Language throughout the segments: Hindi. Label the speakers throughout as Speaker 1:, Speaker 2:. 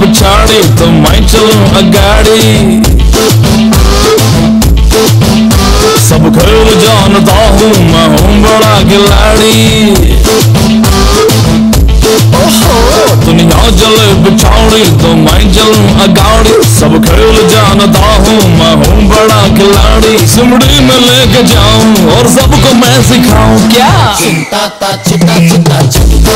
Speaker 1: पिछाड़ी तो मैं चलूं अगाड़ी, सब खेल जानता हूँ मैं हूँ बड़ा खिलाड़ी। दुनिया चले पिछाड़ी तो मैं चलूं अगाड़ी, सब खेल जानता हूँ मैं हूँ बड़ा खिलाड़ी। सिमड़ी में लेके जाऊं और सबको मैं सिखाऊं क्या। चिंता ता चिंता चिंता चिंता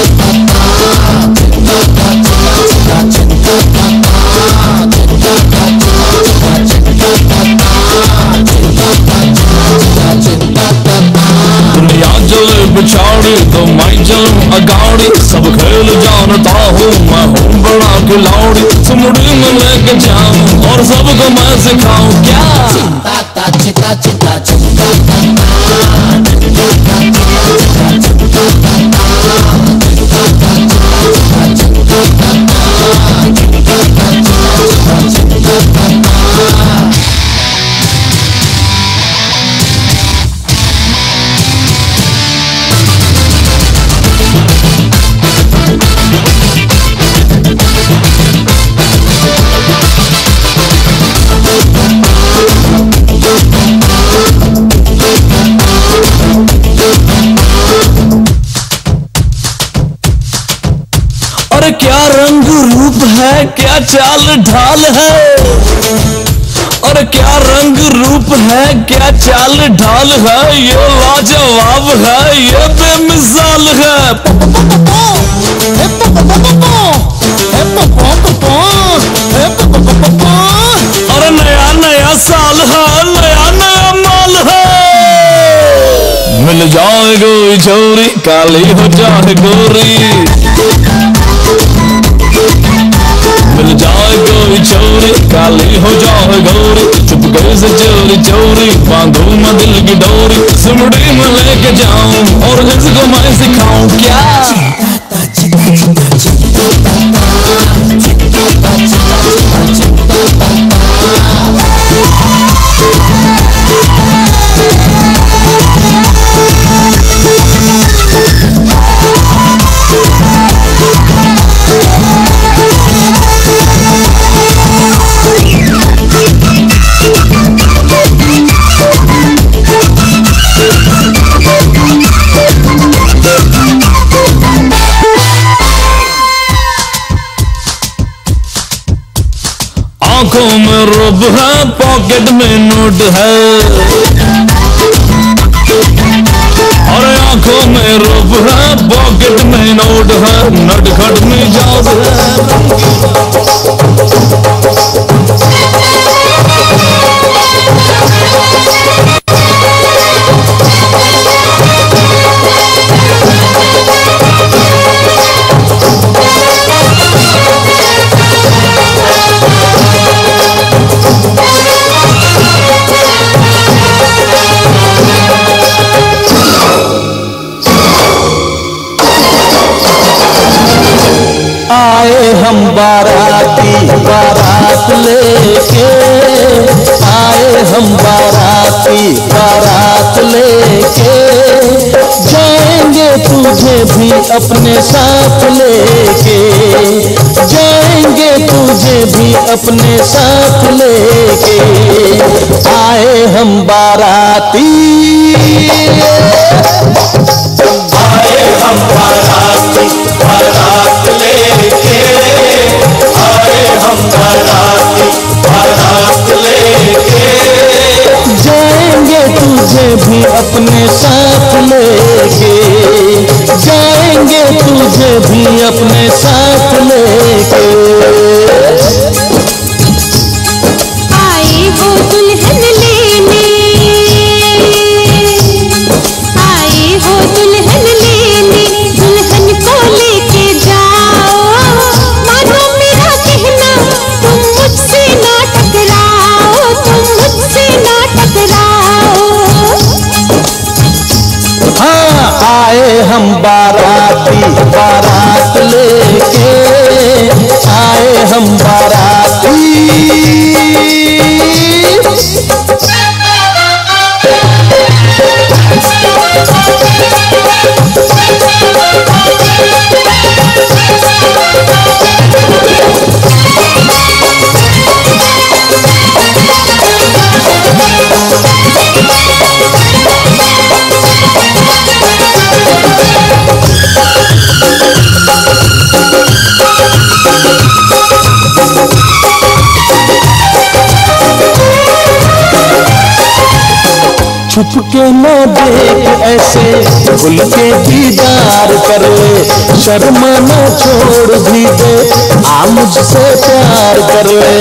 Speaker 1: दुनिया चले पिछाड़ी तो मैं चलूं अगाड़ी, सब खेल जानता हूँ मैं हूँ बड़ा खिलाड़ी। सिमड़ी में लेके जाऊं और सबको मैं सिखाऊं क्या। चिंता ता चिंता चिंता चिंता क्या रंग रूप है, क्या चाल ढाल है। और क्या रंग रूप है, क्या चाल ढाल है। ये लाजवाब है, ये बेमिसाल है। और नया नया साल है, नया नया माल है। मिल जाए कोई छोरी काली हो जाए गोरी, मिल जाए कोई छोरी काली हो जाए गोरी। चुपके से चोरी चोरी बांधू मैं दिल की डोरी, सिमड़ी में लेके जाऊं और इसको मैं सिखाऊं क्या। आंखों में रूप है, पॉकेट में नोट है। और आंखों में रूप है, पॉकेट में नोट है। नटखट मिजाज है।
Speaker 2: आए हम बाराती बारात लेके, आए हम बाराती बारात लेके। जाएंगे तुझे भी अपने साथ लेके, जाएंगे तुझे भी अपने साथ लेके। आए हम बाराती, आए हम बाराती बारात लेके, आए हम बाराती बारात लेके। जाएंगे तुझे भी अपने साथ लेके, जाएंगे तुझे भी अपने साथ लेके।
Speaker 3: आए हो दुल्हन लेने, आए हो दुल्हन लेने, दुल्हन को लेके जाओ। मानो मेरा कहना तुम मुझसे ना टकराओ, तुम मुझसे ना टकराओ।
Speaker 2: हम बाराती बारात लेके आए हम बाराती। छुप के न देख ऐसे खुल के दीदार कर ले, शर्मा न छोड़ भी दे आ मुझसे प्यार कर ले।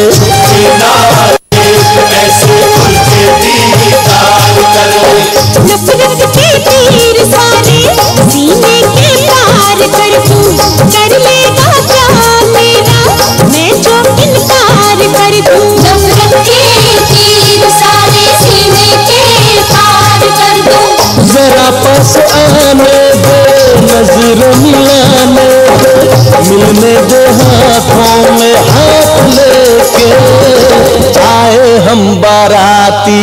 Speaker 2: ऐसे खुल के दीदार कर ले,
Speaker 3: नफरत के तीर सारे सीने के पार कर दूं, कर लेगा क्या मेरा मैं जो इनकार कर दूं। नफरत के तीर सारे सीने के पार कर दूं।
Speaker 2: जरा पास आने दे नजर मिलाने दे, मिलने दे हाथों में हाथ लेके आए हम बाराती।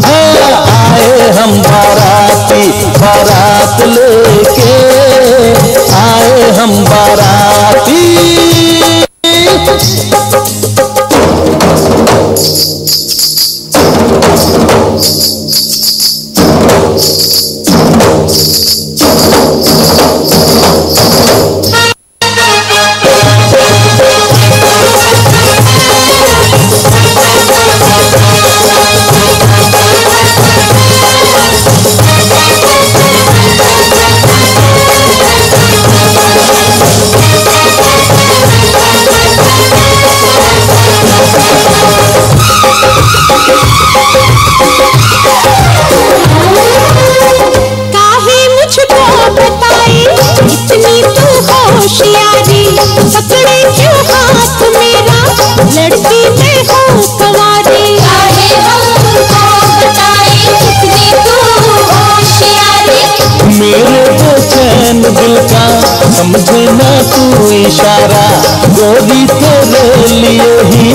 Speaker 2: हाँ आए हम बाराती बारात लेके आए हम बाराती। दिल का समझे ना तू इशारा, गोरी तेरे लिए ही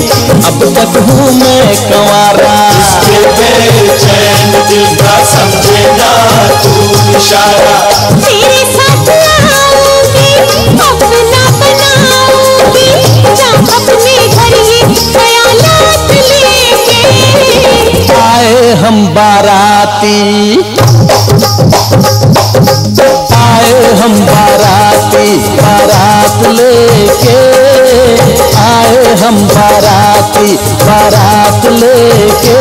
Speaker 2: अब तक हूँ मैं कंवारा। इसके बेचैन दिल का समझे ना तू इशारा,
Speaker 3: तेरे साथ आऊंगी अपना बनाऊंगी, जा अपने घर ये ख्यालात लेके
Speaker 2: आए हम बाराती। आए हम बाराती बारात लेके आए हम बाराती बारात लेके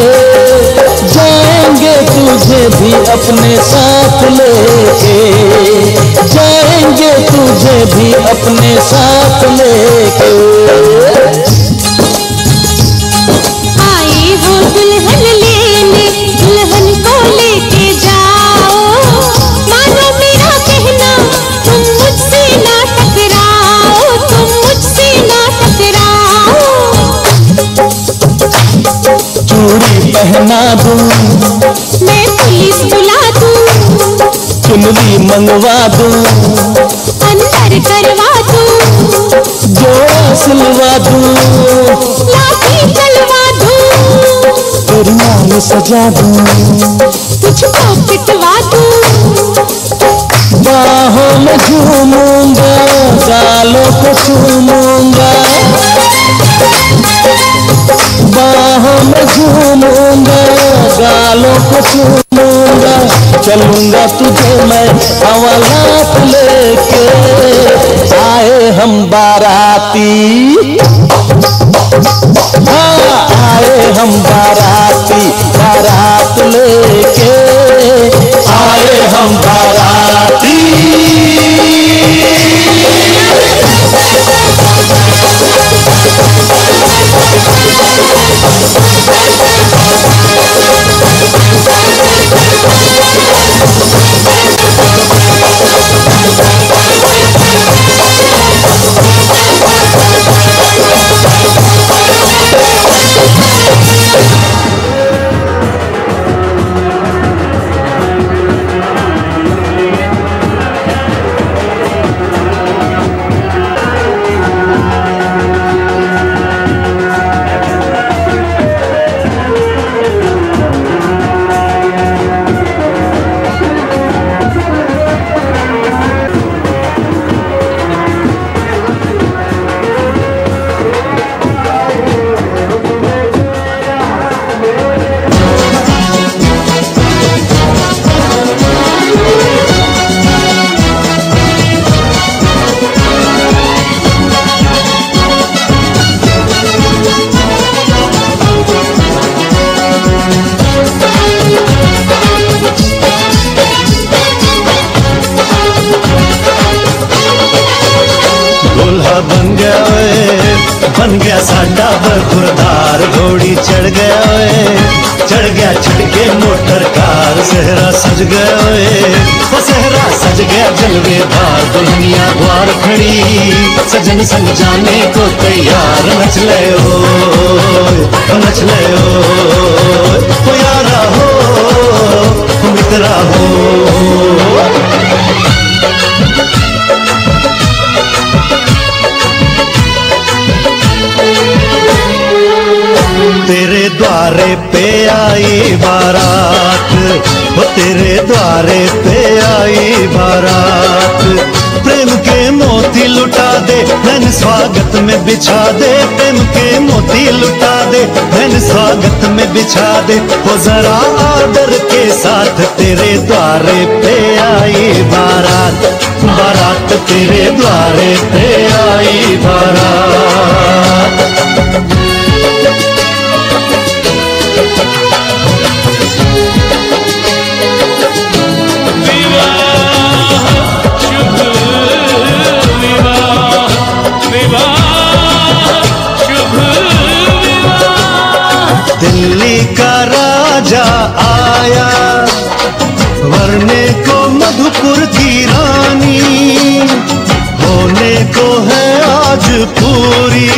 Speaker 2: जाएंगे तुझे भी अपने साथ लेके, जाएंगे तुझे भी अपने साथ लेके।
Speaker 3: आए हो दुल्हन लेने दुल्हन को लेके जाओ, मानो मेरा कहना तुम मुझसे ना टकराओ, तुम मुझसे ना टकराओ।
Speaker 2: चूड़ी पहना दूं
Speaker 3: मैं पुलिस बुला दूं,
Speaker 2: चुनरी मंगवा दूं,
Speaker 3: अंदर करवा दूं,
Speaker 2: जोड़ा सिलवा दूं,
Speaker 3: लाठी चलवा दूं,
Speaker 2: तेरी नाम सजा दूं,
Speaker 3: तुझको पिटवा दूं।
Speaker 2: बाहों में झूमूंगा गालों को चूमूंगा, बाहों में झूमूंगा गालों को चूमूंगा, चलूंगा तुझे मैं हवालात लेके आए हम बाराती। हाँ आए हम बाराती बारात लेके आए हम बाराती।
Speaker 4: साडा बरखुरदार घोड़ी चढ़ गया ओए, चढ़ गया चढ़ के मोटर कार, सहरा सज गया ओए, वो सहरा सज गया जलवेदार, दुल्हनिया द्वार खड़ी सजन संग जाने को तैयार, नच ले ओ नच ले ओ यारा हो मित्रा हो। तेरे द्वारे पे आई बारात, वो तेरे द्वारे पे आई बारात, प्रेम के मोती लुटा दे मैंने स्वागत में बिछा दे, प्रेम के मोती लुटा दे मैंने स्वागत में बिछा दे, वो जरा आदर के साथ तेरे द्वारे पे आई बारात, बारात तेरे द्वारे पे आई बारात। दिल्ली का राजा आया वरने को मधुपुर की रानी, होने को है आज पूरी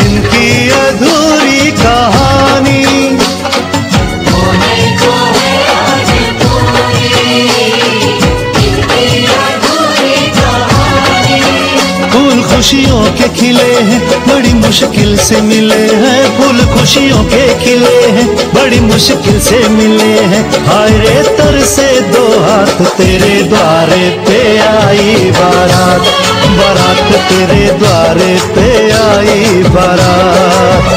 Speaker 4: इनकी अधूरी कहानी, होने को है आज पूरी इनकी अधूरी कहानी। फूल खुशियों के खिले हैं बड़ी मुश्किल से मिले हैं, फूल खुशियों के खिले हैं बड़ी मुश्किल से मिले हैं, हाय रे तर से दो हाथ तेरे द्वारे पे आई बारात, बारात तेरे द्वारे पे आई बारात।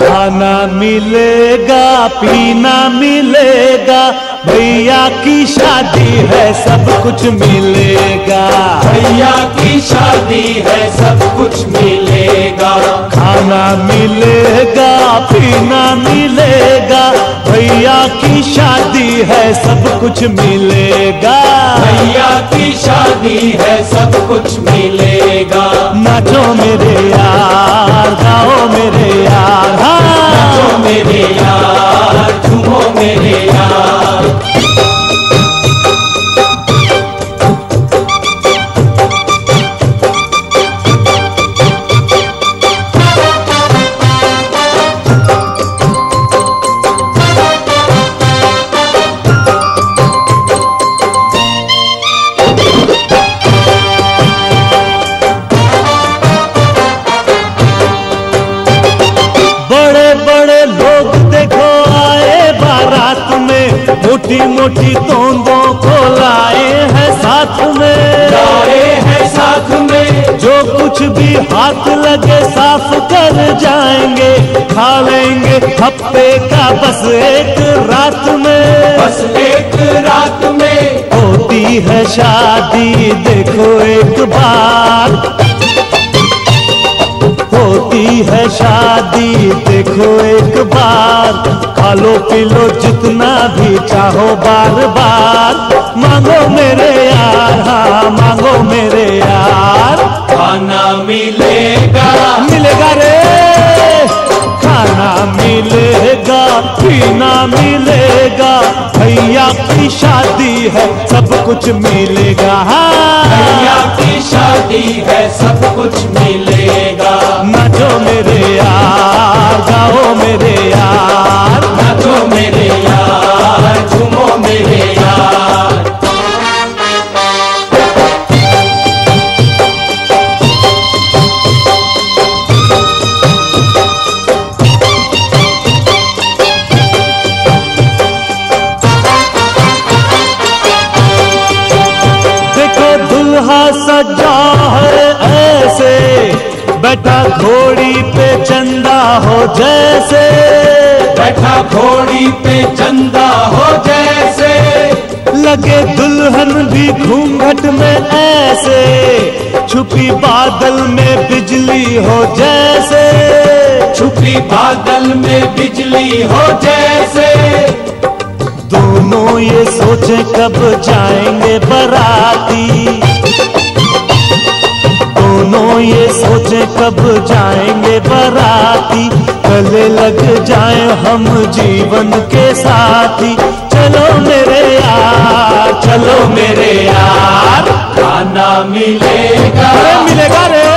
Speaker 2: खाना मिलेगा पीना मिलेगा, भैया की शादी है सब कुछ मिलेगा,
Speaker 5: भैया की शादी है सब कुछ मिलेगा,
Speaker 2: खाना मिलेगा पीना मिलेगा, भैया की शादी है सब कुछ मिलेगा,
Speaker 5: भैया की शादी है सब कुछ मिलेगा,
Speaker 2: नाचो मेरे यार गाओ मेरे यार,
Speaker 5: नाचो मेरे यार झूमो मेरे यार।
Speaker 2: मोटी मोटी तोंदों को लाए हैं साथ में,
Speaker 5: लाए हैं साथ में,
Speaker 2: जो कुछ भी हाथ लगे साफ कर जाएंगे, खा लेंगे हफ्ते का बस एक रात में,
Speaker 5: बस एक रात में
Speaker 2: होती है शादी देखो एक बार, होती है शादी देखो एक बार, खा लो पी लो जितना भी चाहो बार बार, मांगो मेरे यार हाँ मांगो मेरे यार,
Speaker 5: खाना मिलेगा
Speaker 2: मिलेगा रे, खाना मिलेगा पीना मिलेगा, भैया की शादी है सब कुछ मिलेगा,
Speaker 5: भैया की शादी है सब कुछ मिलेगा,
Speaker 2: नाचो मेरे यार गाओ मेरे यार,
Speaker 5: नाचो मेरे यार झूमो मेरे यार।
Speaker 2: देखो दुल्हा सजा
Speaker 4: बैठा घोड़ी पे चंदा हो जैसे,
Speaker 5: बैठा घोड़ी पे चंदा हो जैसे,
Speaker 4: लगे दुल्हन भी घूंघट में ऐसे, छुपी बादल में बिजली हो जैसे,
Speaker 5: छुपी बादल में बिजली हो जैसे।
Speaker 4: दोनों ये सोचे कब जाएंगे बराती, दोनों ये सोचे कब जाएंगे बराती, गले लग जाए हम जीवन के साथी। चलो मेरे यार, चलो मेरे यार,
Speaker 5: खाना मिलेगा,
Speaker 4: मिलेगा रे।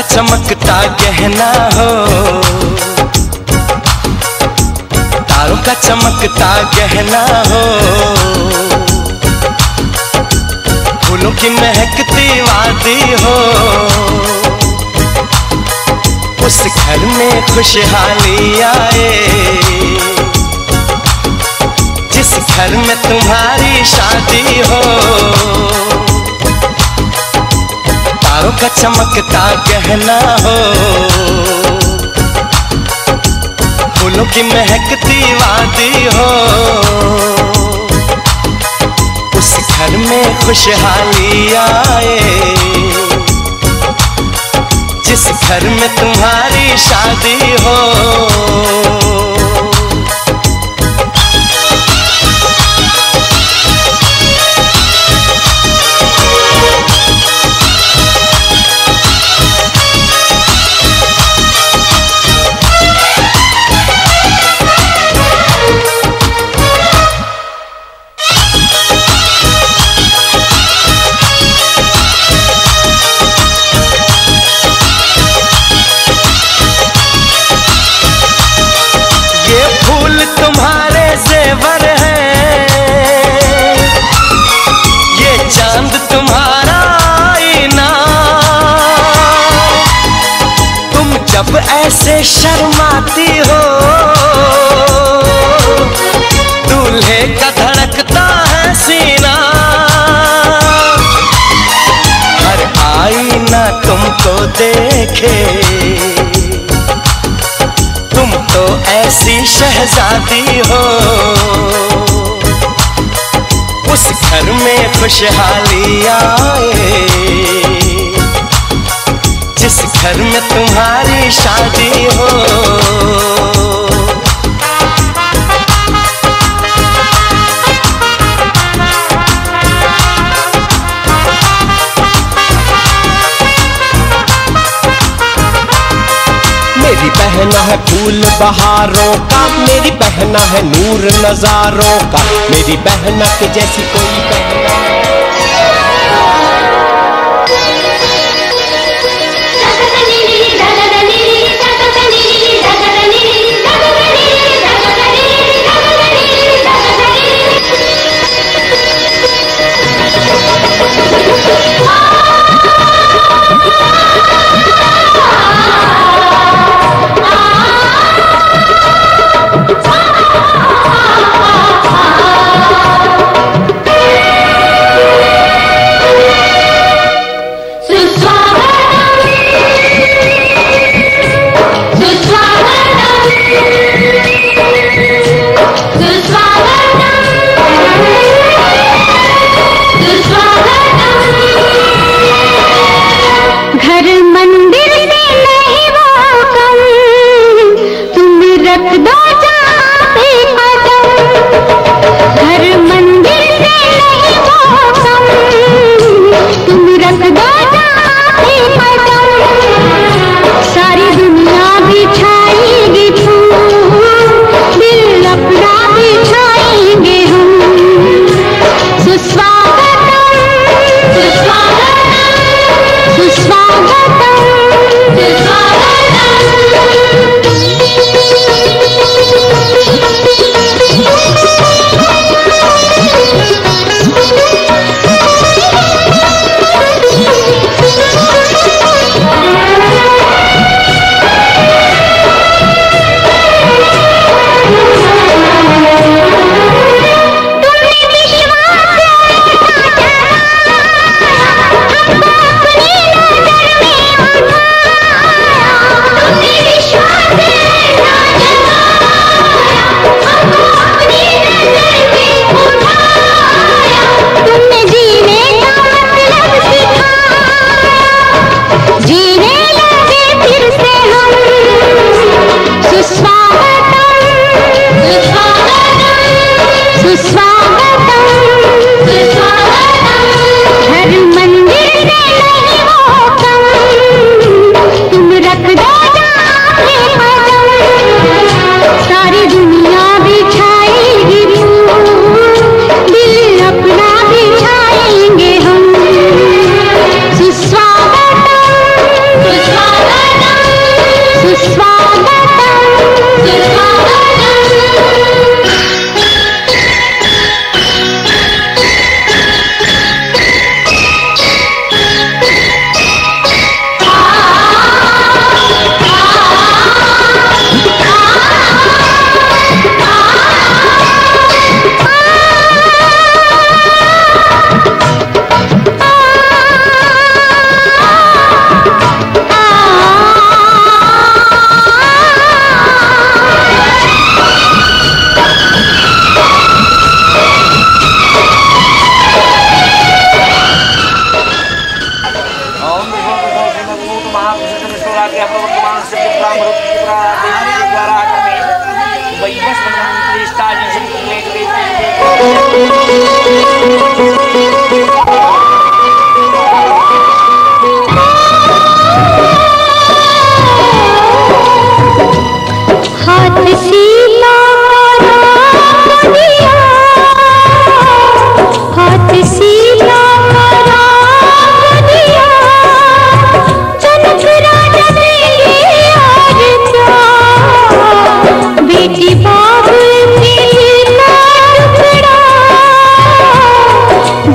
Speaker 1: चमकता गहना हो, तारों का चमकता गहना हो, फूलों की महकती वादी हो, उस घर में खुशहाली आए जिस घर में तुम्हारी शादी हो। तारों का चमकता गहना हो, फूलों की महकती वादी हो, उस घर में खुशहाली आए जिस घर में तुम्हारी शादी हो। जब ऐसे शर्माती हो, दूल्हे का धड़कता है सीना, हर आईना तुमको देखे, तुम तो ऐसी शहजादी हो, उस घर में खुशहाली आए जिस घर में तुम्हारी शादी हो।
Speaker 2: मेरी बहना है फूल बहारों का, मेरी बहना है नूर नजारों का, मेरी बहना के जैसी कोई बहना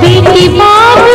Speaker 3: बेटी बाबू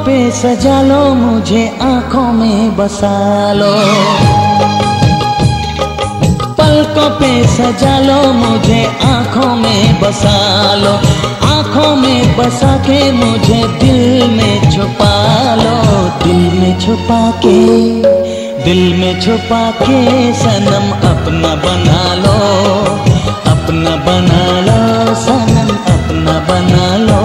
Speaker 2: पे सजा लो मुझे आंखों में बसा लो, पलकों पे सजा लो मुझे आंखों में बसा लो, आंखों में बसा के मुझे दिल में छुपा लो, दिल में छुपा के, दिल में छुपा के सनम अपना बना लो, अपना बना लो सनम अपना बना लो।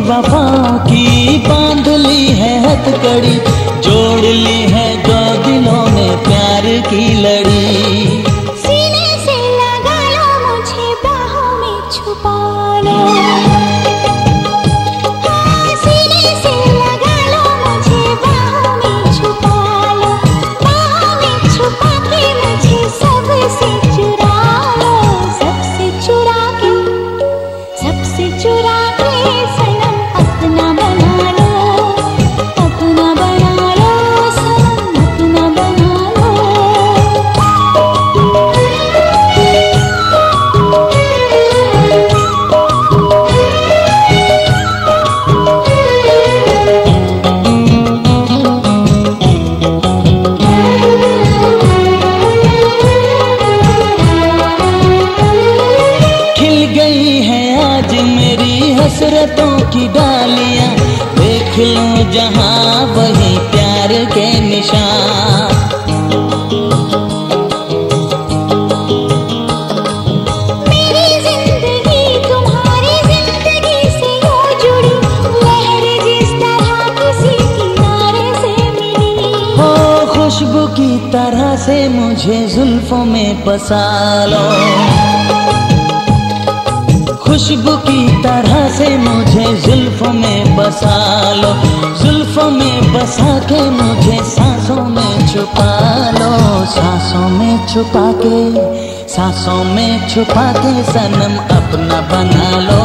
Speaker 2: वफाओं की बांध ली है हथकड़ी, जोड़ ली है दो दिलों में प्यार की लड़ी।
Speaker 3: सीने से लगा लो मुझे बाहों में छुपा लो, हाँ सीने से लगा लो मुझे बाहों में छुपा लो, बाहों में छुपा के मुझे सबसे चुरा लो, सबसे चुरा के, सबसे चुरा के सनम अपना बना लो, अपना बना लो सनम अपना बना लो।
Speaker 2: खिल गई है आज मेरी हसरतों की डालियां, देख लो जहां वही प्यार के निशान।
Speaker 3: मेरी जिंदगी तुम्हारी जिंदगी से यूं जुड़ी, लहर जिस तरह किसी किनारे से मिली,
Speaker 2: हो खुशबू की तरह से मुझे जुल्फों में बसा लो, खुशबू की तरह से मुझे जुल्फों में बसा लो, जुल्फों में बसा के मुझे सांसों में छुपा लो, सांसों में छुपा के, सांसों में छुपा के सनम अपना बना लो,